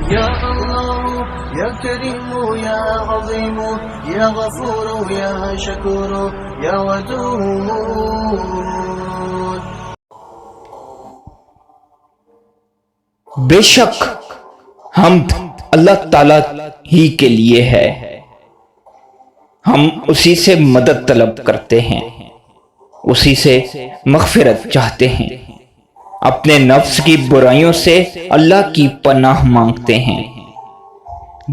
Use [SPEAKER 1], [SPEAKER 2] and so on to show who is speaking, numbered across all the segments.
[SPEAKER 1] يا الله يا كريم يا عظيم يا غفور يا شكور يا ودود.
[SPEAKER 2] بے شک حمد اللہ تعالیٰ ہی کے لیے ہے، ہم اسی سے مدد طلب کرتے ہیں، اسی سے مغفرت چاہتے ہیں، اپنے نفس کی برائیوں سے اللہ کی پناہ مانگتے ہیں۔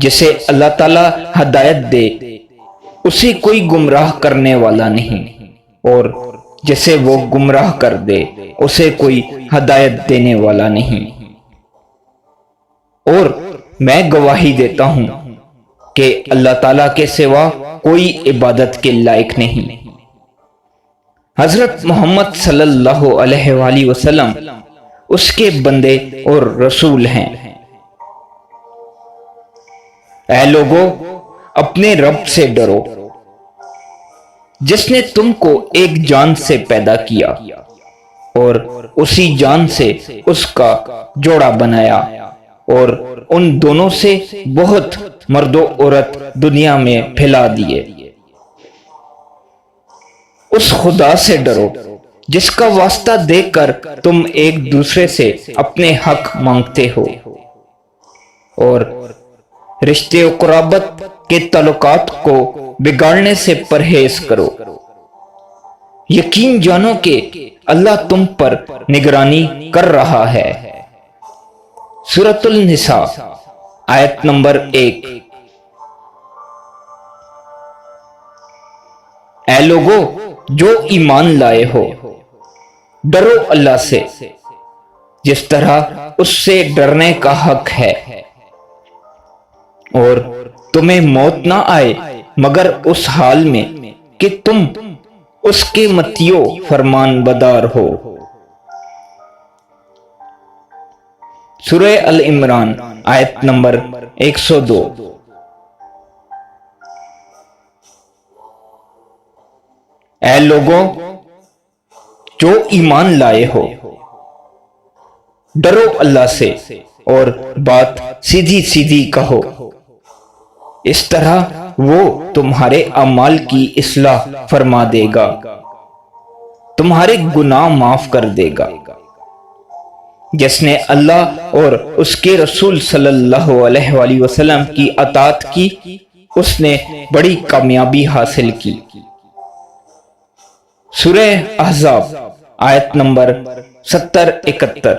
[SPEAKER 2] جسے اللہ تعالیٰ ہدایت دے اسے کوئی گمراہ کرنے والا نہیں، اور جسے وہ گمراہ کر دے اسے کوئی ہدایت دینے والا نہیں۔ اور میں گواہی دیتا ہوں کہ اللہ تعالیٰ کے سوا کوئی عبادت کے لائق نہیں۔ حضرت محمد صلی اللہ علیہ وآلہ وسلم اس کے بندے اور رسول ہیں۔ اے لوگو اپنے رب سے ڈرو جس نے تم کو ایک جان سے پیدا کیا اور اسی جان سے اس کا جوڑا بنایا، اور ان دونوں سے بہت مرد و عورت دنیا میں پھیلا دیے۔ اس خدا سے ڈرو جس کا واسطہ دے کر تم ایک دوسرے سے اپنے حق مانگتے ہو، اور رشتے و قرابت کے تعلقات کو بگاڑنے سے پرہیز کرو۔ یقین جانو کہ اللہ تم پر نگرانی کر رہا ہے۔ سورۃ النساء آیت نمبر 1۔ اے لوگو جو ایمان لائے ہو، ڈرو اللہ سے جس طرح اس سے ڈرنے کا حق ہے، اور تمہیں موت نہ آئے مگر اس حال میں کہ تم اس کے مطیع فرمان بدار ہو۔ سورہ ال عمران آیت نمبر 102۔ اے لوگوں جو ایمان لائے ہو، ڈرو اللہ سے اور بات سیدھی سیدھی کہو، اس طرح وہ تمہارے اعمال کی اصلاح فرما دے گا، تمہارے گناہ معاف کر دے گا۔ جس نے اللہ اور اس کے رسول صلی اللہ علیہ وآلہ وسلم کی اطاعت کی اس نے بڑی کامیابی حاصل کی۔ سورہ احزاب آیت نمبر 70-71۔